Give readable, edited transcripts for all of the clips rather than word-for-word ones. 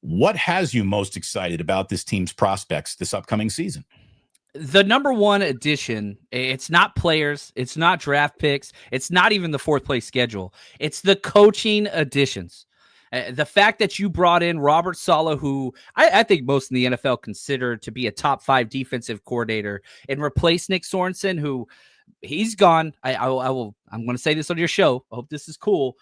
What has you most excited about this team's prospects this upcoming season? The number one addition, it's not players, it's not draft picks, it's not even the fourth place schedule. It's the coaching additions. The fact that you brought in Robert Saleh, who I think most in the NFL consider to be a top 5 defensive coordinator, and replace Nick Sorensen, who he's gone. I'm going to say this on your show. I hope this is cool.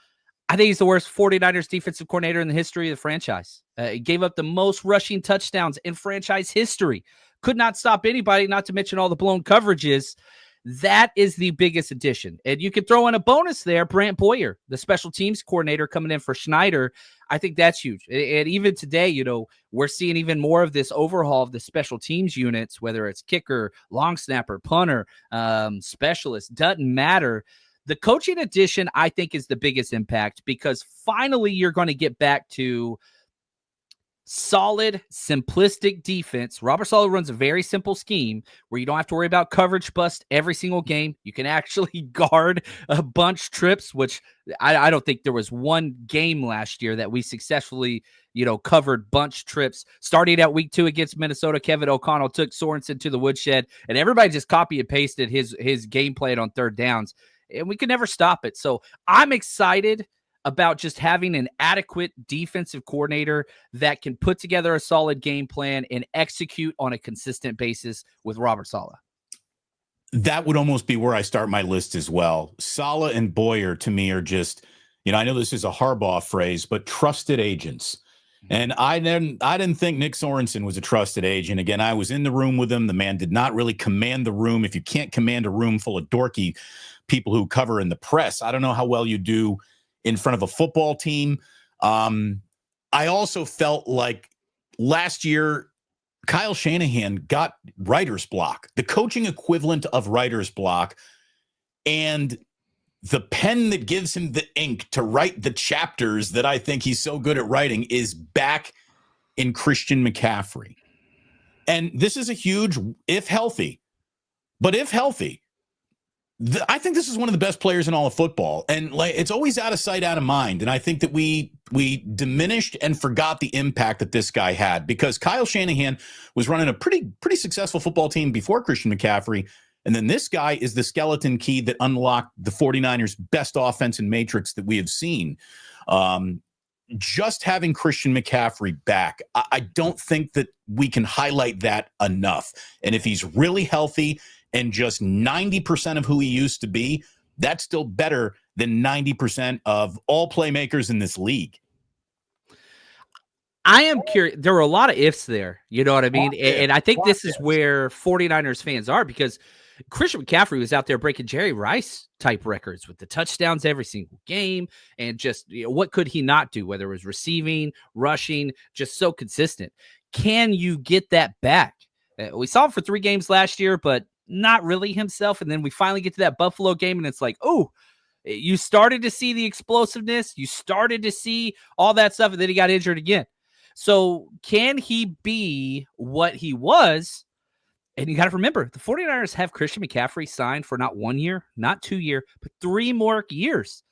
I think he's the worst 49ers defensive coordinator in the history of the franchise. He gave up the most rushing touchdowns in franchise history. Could not stop anybody, not to mention all the blown coverages. That is the biggest addition. And you can throw in a bonus there, Brant Boyer, the special teams coordinator coming in for Schneider. I think that's huge. And even today, we're seeing even more of this overhaul of the special teams units, whether it's kicker, long snapper, punter, specialist, doesn't matter. The coaching addition, I think, is the biggest impact because finally you're going to get back to solid, simplistic defense. Robert Saleh runs a very simple scheme where you don't have to worry about coverage bust every single game. You can actually guard a bunch trips, which I don't think there was one game last year that we successfully, covered bunch trips. Starting at week 2 against Minnesota, Kevin O'Connell took Sorensen to the woodshed, and everybody just copy and pasted his game plan on third downs, and we could never stop it. So I'm excited about just having an adequate defensive coordinator that can put together a solid game plan and execute on a consistent basis with Robert Saleh. That would almost be where I start my list as well. Saleh and Boyer, to me, are just, I know this is a Harbaugh phrase, but trusted agents. And I didn't think Nick Sorensen was a trusted agent. Again, I was in the room with him. The man did not really command the room. If you can't command a room full of dorky people who cover in the press, I don't know how well you do in front of a football team. I also felt like last year, Kyle Shanahan got writer's block, the coaching equivalent of writer's block, and the pen that gives him the ink to write the chapters that I think he's so good at writing is back in Christian McCaffrey. And this is a huge, if healthy, I think this is one of the best players in all of football, and it's always out of sight, out of mind. And I think that we diminished and forgot the impact that this guy had because Kyle Shanahan was running a pretty successful football team before Christian McCaffrey. And then this guy is the skeleton key that unlocked the 49ers' best offense and matrix that we have seen. Just having Christian McCaffrey back, I don't think that we can highlight that enough. And if he's really healthy and just 90% of who he used to be, that's still better than 90% of all playmakers in this league. I am curious. There were a lot of ifs there. You know what I mean? And I think this is where 49ers fans are because Christian McCaffrey was out there breaking Jerry Rice type records with the touchdowns every single game. And just what could he not do, whether it was receiving, rushing, just so consistent. Can you get that back? We saw him for 3 games last year, but not really himself. And then we finally get to that Buffalo game and it's like, oh, you started to see the explosiveness. You started to see all that stuff. And then he got injured again. So can he be what he was? And you got to remember, the 49ers have Christian McCaffrey signed for not 1 year, not 2 year, but 3 more years.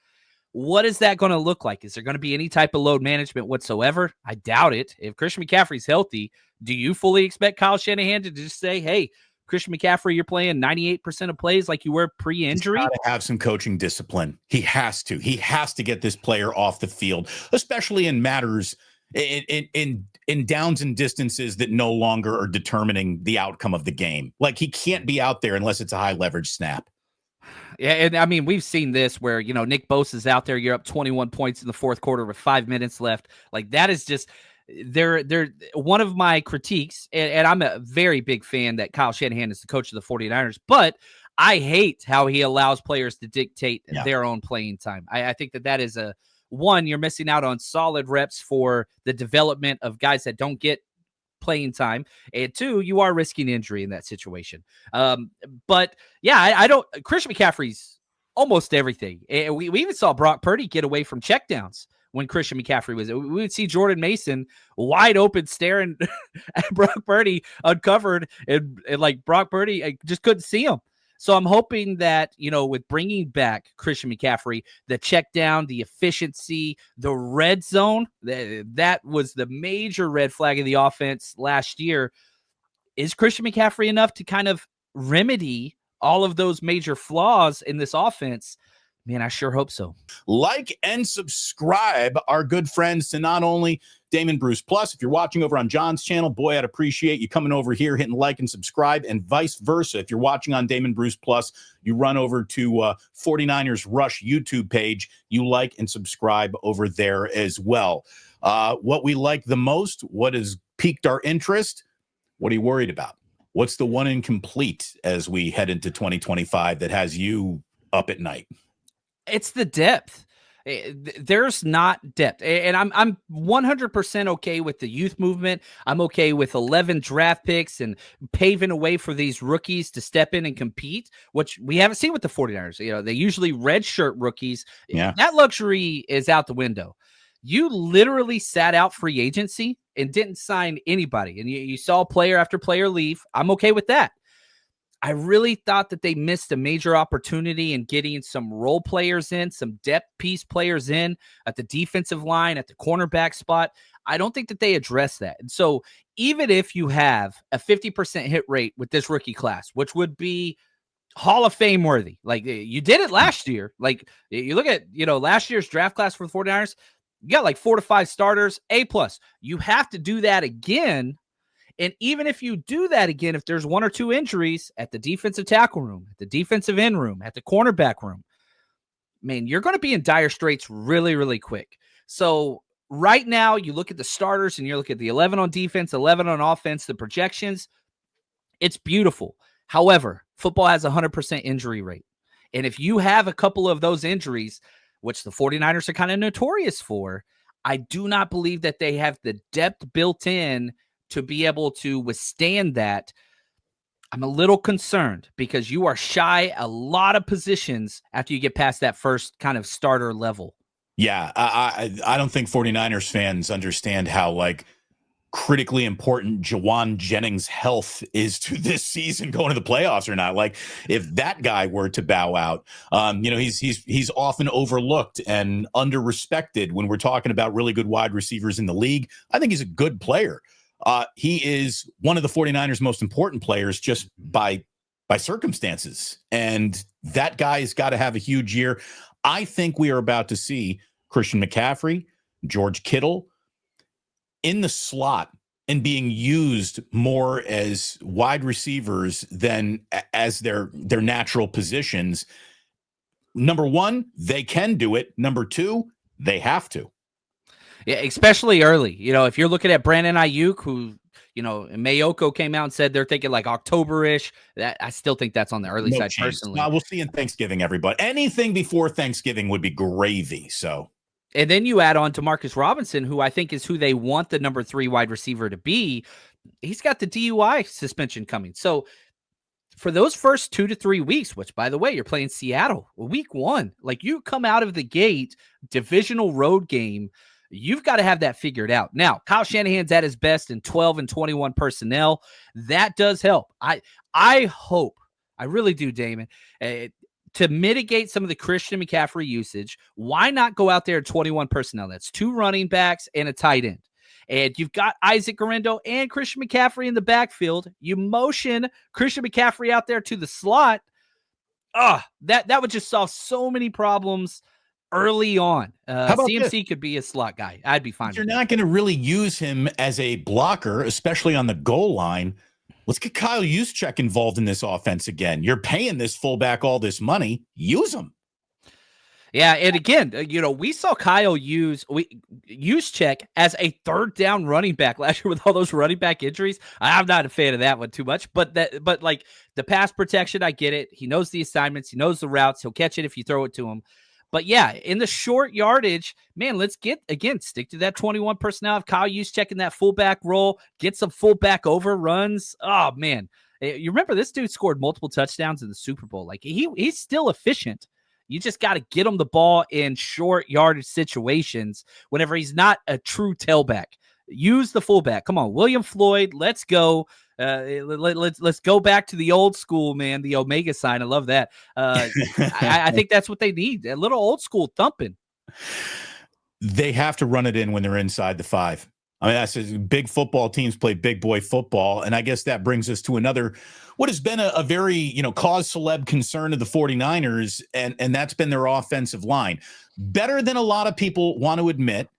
What is that going to look like? Is there going to be any type of load management whatsoever? I doubt it. If Christian McCaffrey's healthy, do you fully expect Kyle Shanahan to just say, hey, Christian McCaffrey, you're playing 98% of plays like you were pre-injury? He's got to have some coaching discipline. He has to. He has to get this player off the field, especially in matters in downs and distances that no longer are determining the outcome of the game. Like he can't be out there unless it's a high leverage snap. Yeah, and I mean, we've seen this where, Nick Bosa's out there, you're up 21 points in the fourth quarter with 5 minutes left. Like that is just they're one of my critiques, and I'm a very big fan that Kyle Shanahan is the coach of the 49ers, but I hate how he allows players to dictate their own playing time. I think that is one, you're missing out on solid reps for the development of guys that don't get playing time, and 2, you are risking injury in that situation. But yeah, I don't. Christian McCaffrey's almost everything. And we even saw Brock Purdy get away from checkdowns when Christian McCaffrey was. We would see Jordan Mason wide open staring at Brock Purdy uncovered, and like Brock Purdy just couldn't see him. So I'm hoping that, with bringing back Christian McCaffrey, the check down, the efficiency, the red zone, that was the major red flag of the offense last year. Is Christian McCaffrey enough to kind of remedy all of those major flaws in this offense? Man, I sure hope so. Like and subscribe, our good friends, to not only Damon Bruce Plus. If you're watching over on John's channel, boy, I'd appreciate you coming over here, hitting like and subscribe, and vice versa. If you're watching on Damon Bruce Plus, you run over to 49ers Rush YouTube page. You like and subscribe over there as well. What we like the most, what has piqued our interest, what are you worried about? What's the one incomplete as we head into 2025 that has you up at night? It's the depth. There's not depth. And I'm 100% okay with the youth movement. I'm okay with 11 draft picks and paving a way for these rookies to step in and compete, which we haven't seen with the 49ers. They usually redshirt rookies. Yeah. That luxury is out the window. You literally sat out free agency and didn't sign anybody. And you saw player after player leave. I'm okay with that. I really thought that they missed a major opportunity in getting some role players in, some depth piece players in at the defensive line, at the cornerback spot. I don't think that they addressed that. And so even if you have a 50% hit rate with this rookie class, which would be Hall of Fame worthy, like you did it last year. Like you look at, last year's draft class for the 49ers, you got like 4 to 5 starters, A+. You have to do that again. And even if you do that again, if there's 1 or 2 injuries at the defensive tackle room, at the defensive end room, at the cornerback room, man, you're going to be in dire straits really, really quick. So right now, you look at the starters and you look at the 11 on defense, 11 on offense, the projections, it's beautiful. However, football has a 100% injury rate. And if you have a couple of those injuries, which the 49ers are kind of notorious for, I do not believe that they have the depth built in to be able to withstand that. I'm a little concerned because you are shy a lot of positions after you get past that first kind of starter level. Yeah, I don't think 49ers fans understand how critically important Jawan Jennings' health is to this season going to the playoffs or not. Like if that guy were to bow out, he's often overlooked and underrespected when we're talking about really good wide receivers in the league. I think he's a good player. He is one of the 49ers' most important players just by circumstances. And that guy's got to have a huge year. I think we are about to see Christian McCaffrey, George Kittle in the slot and being used more as wide receivers than as their natural positions. Number one, they can do it. Number two, they have to. Yeah, especially early. If you're looking at Brandon Ayuk, who, Mayoko came out and said they're thinking like October-ish, that I still think that's on the early side personally. We'll see in Thanksgiving, everybody. Anything before Thanksgiving would be gravy. So, and then you add on to Marcus Robinson, who I think is who they want the number 3 wide receiver to be. He's got the DUI suspension coming. So for those first 2 to 3 weeks, which by the way, you're playing Seattle week 1, like you come out of the gate, divisional road game, you've got to have that figured out. Now, Kyle Shanahan's at his best in 12 and 21 personnel. That does help. I hope, I really do, Damon, to mitigate some of the Christian McCaffrey usage. Why not go out there at 21 personnel? That's 2 running backs and a tight end. And you've got Isaac Guerrero and Christian McCaffrey in the backfield. You motion Christian McCaffrey out there to the slot. That would just solve so many problems early on. CMC could be a slot guy. I'd be fine. You're not going to really use him as a blocker, especially on the goal line. Let's get Kyle Juszczyk involved in this offense again. You're paying this fullback all this money. Use him. Yeah, and again, we saw Kyle Juszczyk as a 3rd down running back last year with all those running back injuries. I'm not a fan of that one too much, but like the pass protection, I get it. He knows the assignments. He knows the routes. He'll catch it if you throw it to him. But yeah, in the short yardage, man, let's stick to that 21 personnel. Have Kyle Juszczyk in that fullback role, get some fullback overruns. Oh man, you remember this dude scored multiple touchdowns in the Super Bowl. Like he's still efficient. You just got to get him the ball in short yardage situations whenever he's not a true tailback. Use the fullback. Come on, William Floyd. Let's go. Let's go back to the old school, man. The Omega sign. I love that. I think that's what they need. A little old school thumping. They have to run it in when they're inside the 5. I mean, that's big football teams play big boy football. And I guess that brings us to another, what has been a very, cause celeb concern of the 49ers. And that's been their offensive line. Better than a lot of people want to admit,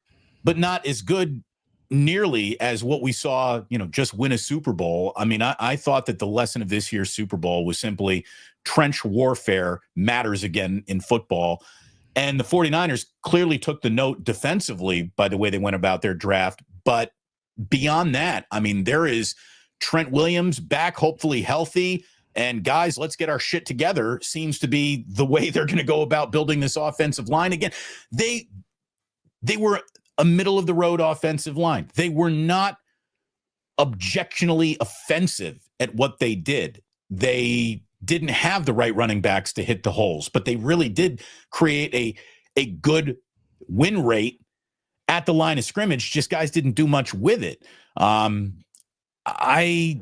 but not as good nearly as what we saw, just win a Super Bowl. I mean, I thought that the lesson of this year's Super Bowl was simply trench warfare matters again in football. And the 49ers clearly took the note defensively by the way they went about their draft. But beyond that, I mean, there is Trent Williams back, hopefully healthy. And guys, let's get our shit together seems to be the way they're going to go about building this offensive line again. They were a middle-of-the-road offensive line. They were not objectionably offensive at what they did. They didn't have the right running backs to hit the holes, but they really did create a good win rate at the line of scrimmage. Just guys didn't do much with it. I'm a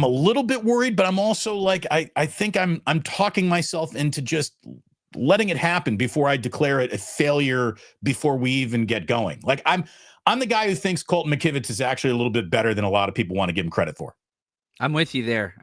little bit worried, but I'm also like, I think I'm talking myself into just letting it happen before I declare it a failure before we even get going. Like I'm the guy who thinks Colton McKivitz is actually a little bit better than a lot of people want to give him credit for. I'm with you there.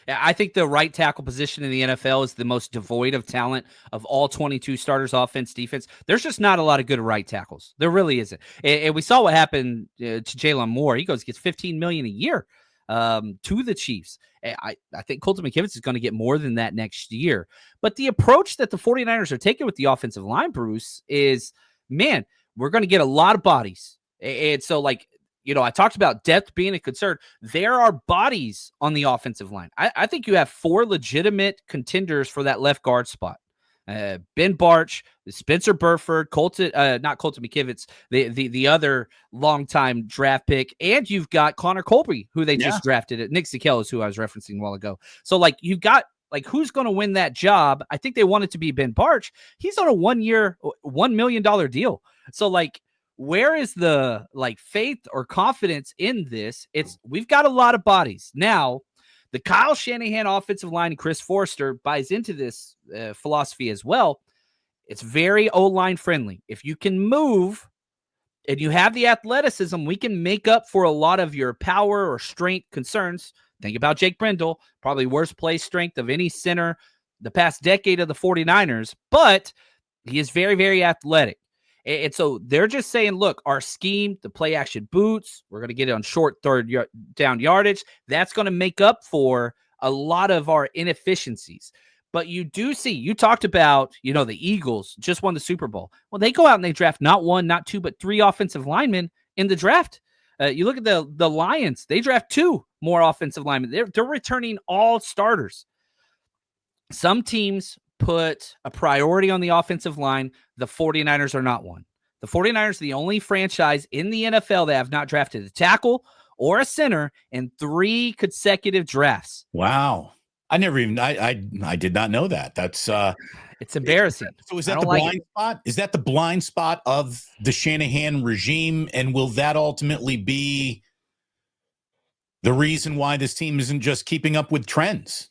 I think the right tackle position in the NFL is the most devoid of talent of all 22 starters, offense, defense. There's just not a lot of good right tackles. There really isn't. And we saw what happened to Jalen Moore. He gets $15 million a year to the Chiefs. I think Colton McKivitz is going to get more than that next year. But the approach that the 49ers are taking with the offensive line, Bruce, is, man, we're going to get a lot of bodies. And so, like, I talked about depth being a concern. There are bodies on the offensive line. I think you have 4 legitimate contenders for that left guard spot. Ben Barch, Spencer Burford, not Colton McKivitz, the other longtime draft pick, and you've got Connor Colby, who they just drafted. Nick Zakelj is who I was referencing a while ago. So, like, you've got, like, who's going to win that job? I think they want it to be Ben Barch. He's on a 1-year, $1 million deal. So, like, where is the faith or confidence in this? We've got a lot of bodies. Now, the Kyle Shanahan offensive line and Chris Forster buys into this philosophy as well. It's very O-line friendly. If you can move and you have the athleticism, we can make up for a lot of your power or strength concerns. Think about Jake Brendel, probably worst play strength of any center the past decade of the 49ers, but he is very, very athletic. And so they're just saying, look, our scheme, the play action boots, we're going to get it on short third down yardage. That's going to make up for a lot of our inefficiencies. But you do see, you talked about, the Eagles just won the Super Bowl. Well, they go out and they draft not 1, not 2, but 3 offensive linemen in the draft. You look at the Lions, they draft 2 more offensive linemen. They're returning all starters. Some teams put a priority on the offensive line. The 49ers are not one. The 49ers are the only franchise in the NFL that have not drafted a tackle or a center in 3 consecutive drafts. Wow. I never even, I did not know that. That's, it's embarrassing. So is that the blind spot? Is that the blind spot of the Shanahan regime? And will that ultimately be the reason why this team isn't just keeping up with trends?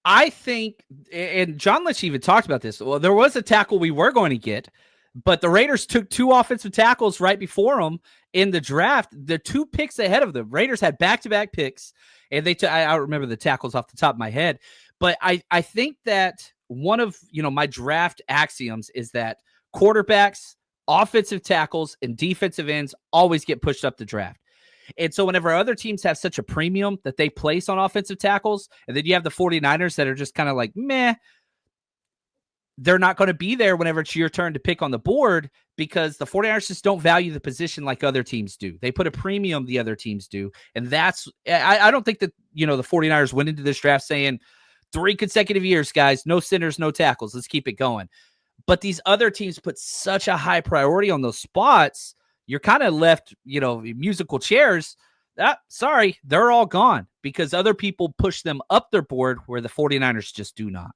I think, and John Lynch even talked about this. Well, there was a tackle we were going to get, but the Raiders took 2 offensive tackles right before them in the draft. The 2 picks ahead of them. Raiders had back-to-back picks, and I don't remember the tackles off the top of my head, but I think that one of my draft axioms is that quarterbacks, offensive tackles, and defensive ends always get pushed up the draft. And so whenever other teams have such a premium that they place on offensive tackles, and then you have the 49ers that are just kind of like, meh, they're not going to be there whenever it's your turn to pick on the board because the 49ers just don't value the position like other teams do. They put a premium the other teams do. And that's, I don't think that, the 49ers went into this draft saying 3 consecutive years, guys, no centers, no tackles. Let's keep it going. But these other teams put such a high priority on those spots. You're kind of left, musical chairs. Sorry, they're all gone because other people push them up their board where the 49ers just do not.